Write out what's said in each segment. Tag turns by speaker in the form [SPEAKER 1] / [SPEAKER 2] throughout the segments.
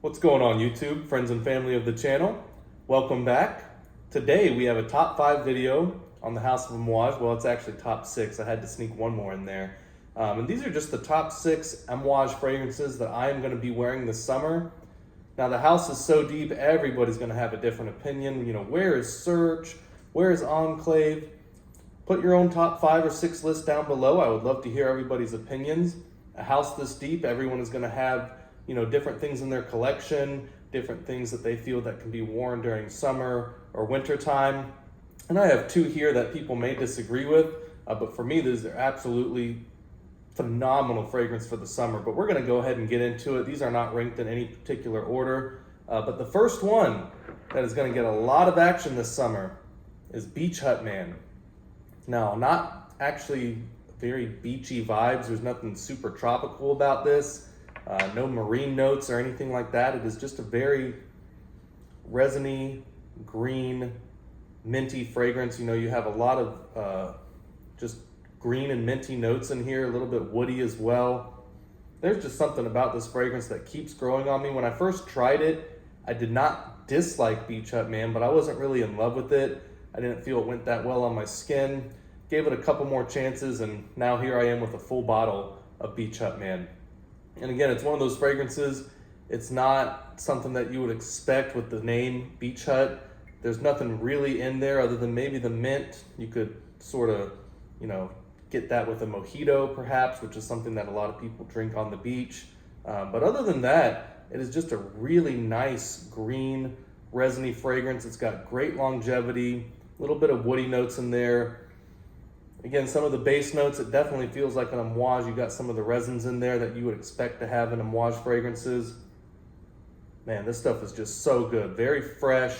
[SPEAKER 1] What's going on YouTube, friends and family of the channel? Welcome back. Today we have a top 5 video on the House of Amouage. Well, it's actually top 6. I had to sneak one more in there. And these are just the top 6 Amouage fragrances that I am going to be wearing this summer. Now the house is so deep, everybody's going to have a different opinion. You know, where is Search? Where is Enclave? Put your own top 5 or 6 list down below. I would love to hear everybody's opinions. A house this deep, everyone is going to have different things in their collection, different things that they feel that can be worn during summer or winter time. And I have 2 here that people may disagree with, but for me, these are absolutely phenomenal fragrance for the summer. But we're gonna go ahead and get into it. These are not ranked in any particular order, but the first one that is gonna get a lot of action this summer is Beach Hut Man. Now, not actually very beachy vibes. There's nothing super tropical about this. No marine notes or anything like that. It is just a very resiny, green, minty fragrance. You know, you have a lot of just green and minty notes in here, a little bit woody as well. There's just something about this fragrance that keeps growing on me. When I first tried it, I did not dislike Beach Hut Man, but I wasn't really in love with it. I didn't feel it went that well on my skin. Gave it a couple more chances, and now here I am with a full bottle of Beach Hut Man. And again, it's one of those fragrances, it's not something that you would expect with the name Beach Hut. There's nothing really in there other than maybe the mint. You could sort of, get that with a mojito perhaps, which is something that a lot of people drink on the beach. But other than that, it is just a really nice green, resiny fragrance. It's got great longevity, a little bit of woody notes in there. Again, some of the base notes, it definitely feels like an Amouage. You got some of the resins in there that you would expect to have in Amouage fragrances. Man, this stuff is just so good. Very fresh,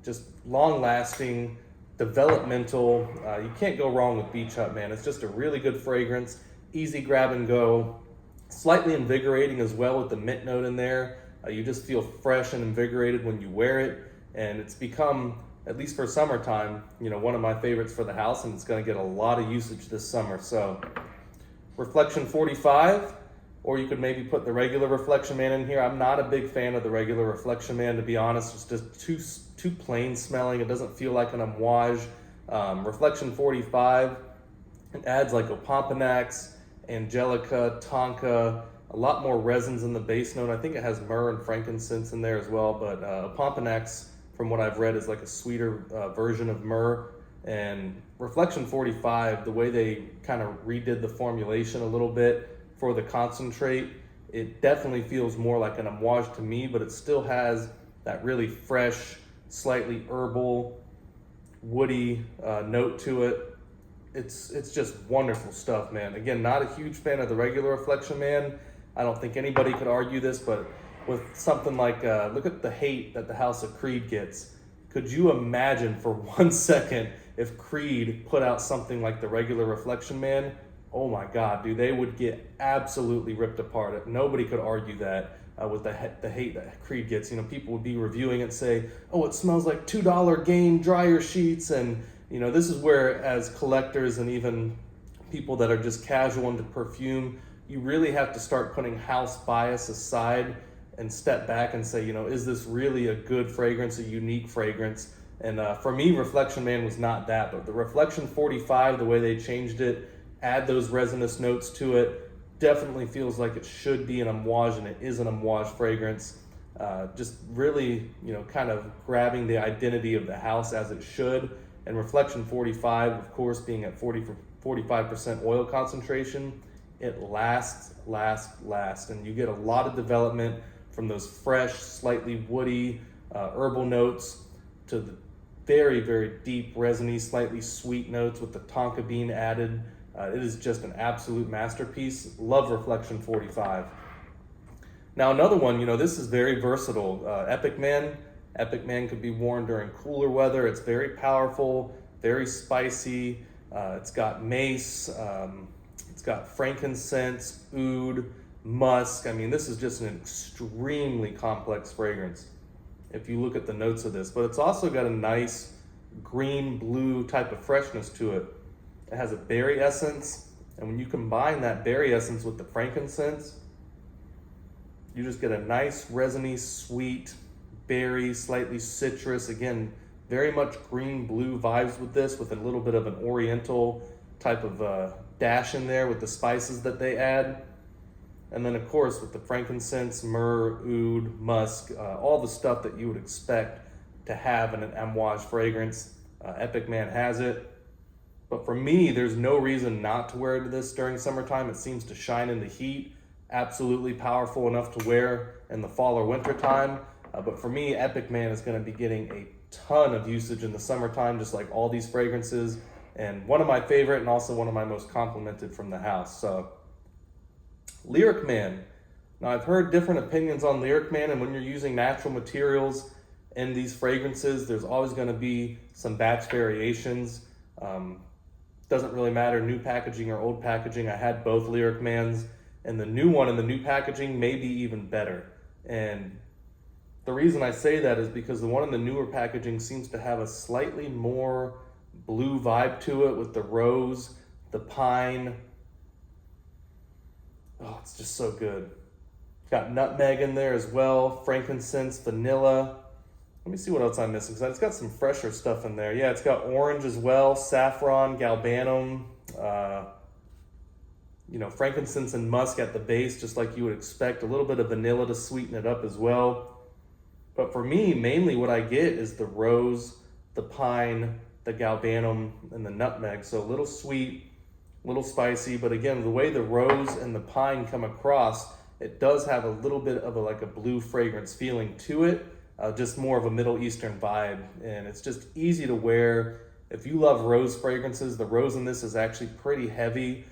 [SPEAKER 1] just long lasting, developmental. You can't go wrong with Beach Hut, man. It's just a really good fragrance, easy grab and go, slightly invigorating as well with the mint note in there. You just feel fresh and invigorated when you wear it, and it's become, at least for summertime, one of my favorites for the house, and it's going to get a lot of usage this summer. So Reflection 45, or you could maybe put the regular Reflection Man in here. I'm not a big fan of the regular Reflection Man, to be honest. It's just too plain smelling. It doesn't feel like an Amouage. Reflection 45, it adds like Opompanax, Angelica, Tonka, a lot more resins in the base note. I think it has myrrh and frankincense in there as well, but Opompanax, from what I've read, is like a sweeter version of myrrh. And Reflection 45, the way they kind of redid the formulation a little bit for the concentrate, it definitely feels more like an Amouage to me, but it still has that really fresh, slightly herbal, woody note to it. It's just wonderful stuff, man. Again, not a huge fan of the regular Reflection Man. I don't think anybody could argue this, but with something like, look at the hate that the House of Creed gets. Could you imagine for 1 second if Creed put out something like the regular Reflection Man? Oh my God, dude, they would get absolutely ripped apart. Nobody could argue that with the hate that Creed gets. People would be reviewing it and say, oh, it smells like $2 Gain dryer sheets. And, this is where, as collectors and even people that are just casual into perfume, you really have to start putting house bias aside and step back and say, is this really a good fragrance, a unique fragrance? And for me, Reflection Man was not that, but the Reflection 45, the way they changed it, add those resinous notes to it, definitely feels like it should be an Amouage, and it is an Amouage fragrance. Just really, kind of grabbing the identity of the house as it should. And Reflection 45, of course, being at 45% oil concentration, it lasts, and you get a lot of development from those fresh, slightly woody, herbal notes to the very, very deep, resiny, slightly sweet notes with the tonka bean added. It is just an absolute masterpiece. Love Reflection 45. Now another one, this is very versatile. Epic Man. Epic Man could be worn during cooler weather. It's very powerful, very spicy. It's got mace. It's got frankincense, oud, musk. I mean, this is just an extremely complex fragrance if you look at the notes of this, but it's also got a nice green blue type of freshness to it. It has a berry essence, and when you combine that berry essence with the frankincense, You just get a nice resiny, sweet, berry, slightly citrus. Again, very much green-blue vibes with this, with a little bit of an oriental type of dash in there with the spices that they add. And then of course with the frankincense, myrrh, oud, musk, all the stuff that you would expect to have in an Amouage fragrance. Epic Man has it. But for me, there's no reason not to wear this during summertime. It seems to shine in the heat. Absolutely powerful enough to wear in the fall or winter time. But for me, Epic Man is going to be getting a ton of usage in the summertime, just like all these fragrances. And one of my favorite and also one of my most complimented from the house. So, Lyric Man. Now, I've heard different opinions on Lyric Man, and when you're using natural materials in these fragrances, there's always going to be some batch variations. Doesn't really matter, new packaging or old packaging. I had both Lyric Mans, and the new one in the new packaging may be even better. And the reason I say that is because the one in the newer packaging seems to have a slightly more blue vibe to it with the rose, the pine. Oh, it's just so good. Got nutmeg in there as well, frankincense, vanilla. Let me see what else I'm missing, because it's got some fresher stuff in there. Yeah, it's got orange as well, saffron, galbanum, frankincense and musk at the base, just like you would expect. A little bit of vanilla to sweeten it up as well. But for me, mainly what I get is the rose, the pine, the galbanum, and the nutmeg. So a little sweet, a little spicy, but again, the way the rose and the pine come across, it does have a little bit of a blue fragrance feeling to it. Just more of a Middle Eastern vibe, and it's just easy to wear. If you love rose fragrances, the rose in this is actually pretty heavy,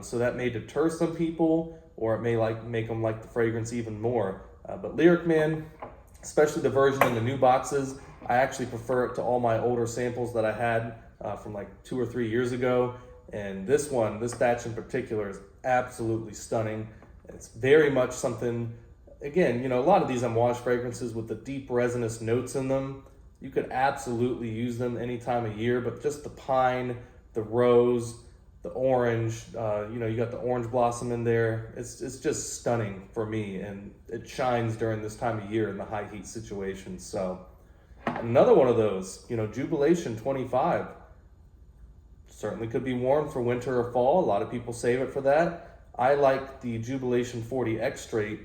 [SPEAKER 1] so that may deter some people, or it may make them like the fragrance even more. But Lyric Man, especially the version in the new boxes, I actually prefer it to all my older samples that I had from like 2 or 3 years ago. And this batch in particular, is absolutely stunning. It's very much something. Again, a lot of these Amouage fragrances with the deep resinous notes in them, you could absolutely use them any time of year, but just the pine, the rose, the orange, you got the orange blossom in there. It's just stunning for me, and it shines during this time of year in the high heat situation. So another one of those, Jubilation 25. Certainly could be worn for winter or fall. A lot of people save it for that. I like the Jubilation 40 X-Straight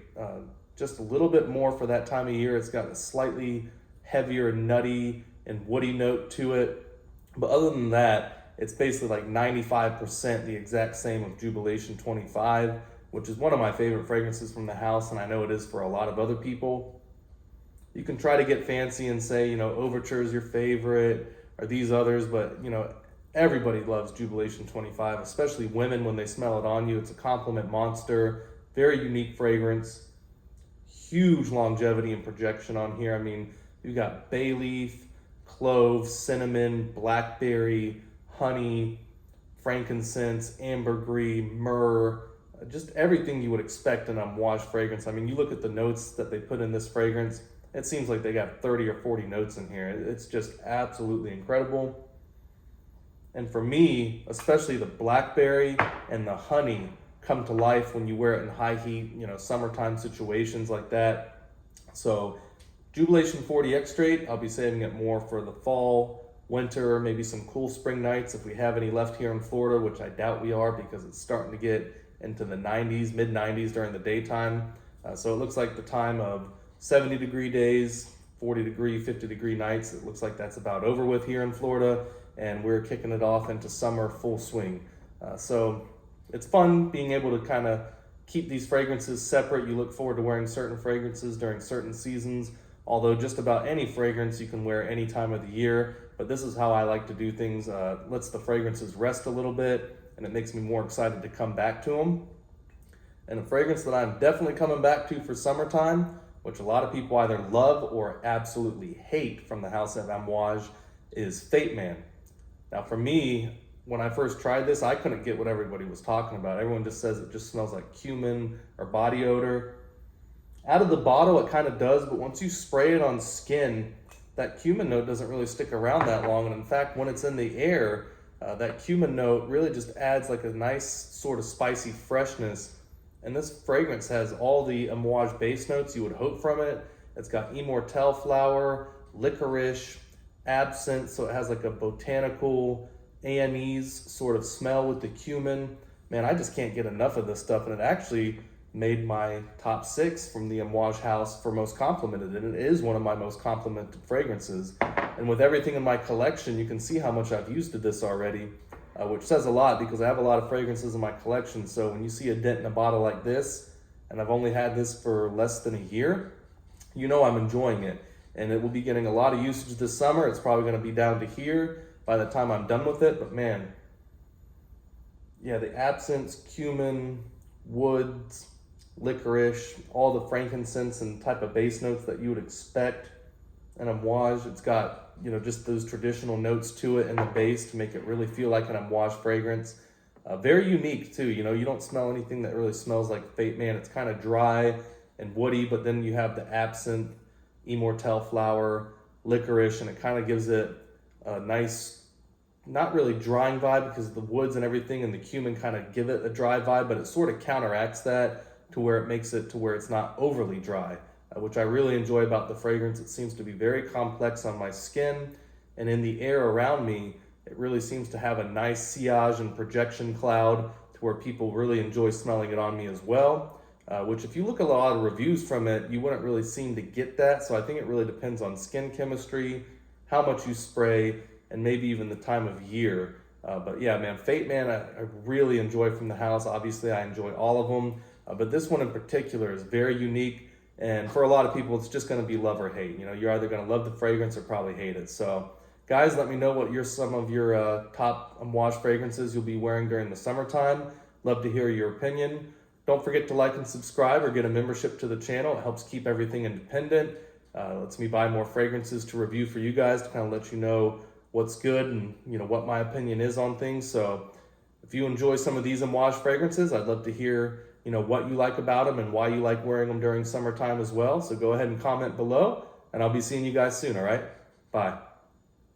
[SPEAKER 1] just a little bit more for that time of year. It's got a slightly heavier, nutty, and woody note to it. But other than that, it's basically like 95% the exact same of Jubilation 25, which is one of my favorite fragrances from the house, and I know it is for a lot of other people. You can try to get fancy and say, Overture is your favorite, or these others, but, everybody loves Jubilation 25, especially women when they smell it on you. It's a compliment monster, very unique fragrance. Huge longevity and projection on here. I mean, you've got bay leaf, clove, cinnamon, blackberry, honey, frankincense, ambergris, myrrh, just everything you would expect in an Amouage fragrance. I mean, you look at the notes that they put in this fragrance, it seems like they got 30 or 40 notes in here. It's just absolutely incredible. And for me, especially the blackberry and the honey come to life when you wear it in high heat, summertime situations like that. So Jubilation 40 X-Straight, I'll be saving it more for the fall, winter, maybe some cool spring nights if we have any left here in Florida, which I doubt we are because it's starting to get into the 90s, mid 90s during the daytime. So it looks like the time of 70-degree days, 40-degree, 50-degree nights, it looks like that's about over with here in Florida, and we're kicking it off into summer full swing. So it's fun being able to kind of keep these fragrances separate. You look forward to wearing certain fragrances during certain seasons, although just about any fragrance you can wear any time of the year. But this is how I like to do things. Lets the fragrances rest a little bit, and it makes me more excited to come back to them. And a fragrance that I'm definitely coming back to for summertime, which a lot of people either love or absolutely hate from the house of Amouage, is Fate Man. Now for me, when I first tried this, I couldn't get what everybody was talking about. Everyone just says it just smells like cumin or body odor. Out of the bottle, it kind of does, but once you spray it on skin, that cumin note doesn't really stick around that long. And in fact, when it's in the air, that cumin note really just adds like a nice sort of spicy freshness And this fragrance has all the Amouage base notes you would hope from it. It's got immortelle flower, licorice, absinthe, so it has like a botanical anise sort of smell with the cumin. Man, I just can't get enough of this stuff, and it actually made my top 6 from the Amouage house for most complimented, and it is one of my most complimented fragrances. And with everything in my collection, you can see how much I've used of this already, which says a lot because I have a lot of fragrances in my collection. So when you see a dent in a bottle like this, and I've only had this for less than a year, you know I'm enjoying it. And it will be getting a lot of usage this summer. It's probably going to be down to here by the time I'm done with it. But man, yeah, the absinthe, cumin, woods, licorice, all the frankincense and type of base notes that you would expect in Amouage. It's got, you know, just those traditional notes to it in the base to make it really feel like an Amouage fragrance. Very unique too. You know, you don't smell anything that really smells like Fate Man. It's kind of dry and woody, but then you have the absinthe, immortelle flower, licorice, and it kind of gives it a nice, not really drying vibe because the woods and everything and the cumin kind of give it a dry vibe, but it sort of counteracts that to where it makes it to where it's not overly dry, which I really enjoy about the fragrance. It seems to be very complex on my skin, and in the air around me, it really seems to have a nice sillage and projection cloud to where people really enjoy smelling it on me as well, which if you look at a lot of reviews from it, you wouldn't really seem to get that. So I think it really depends on skin chemistry, how much you spray, and maybe even the time of year. But yeah, man, Fate Man, I really enjoy from the house. Obviously, I enjoy all of them, but this one in particular is very unique. And for a lot of people, it's just going to be love or hate. You know, you're either going to love the fragrance or probably hate it. So guys, let me know what some of your top Amouage fragrances you'll be wearing during the summertime. Love to hear your opinion. Don't forget to like and subscribe or get a membership to the channel. It helps keep everything independent. Lets me buy more fragrances to review for you guys to kind of let you know what's good and, you know, what my opinion is on things. So if you enjoy some of these Amouage fragrances, I'd love to hear, you know, what you like about them and why you like wearing them during summertime as well. So go ahead and comment below, and I'll be seeing you guys soon, all right? Bye.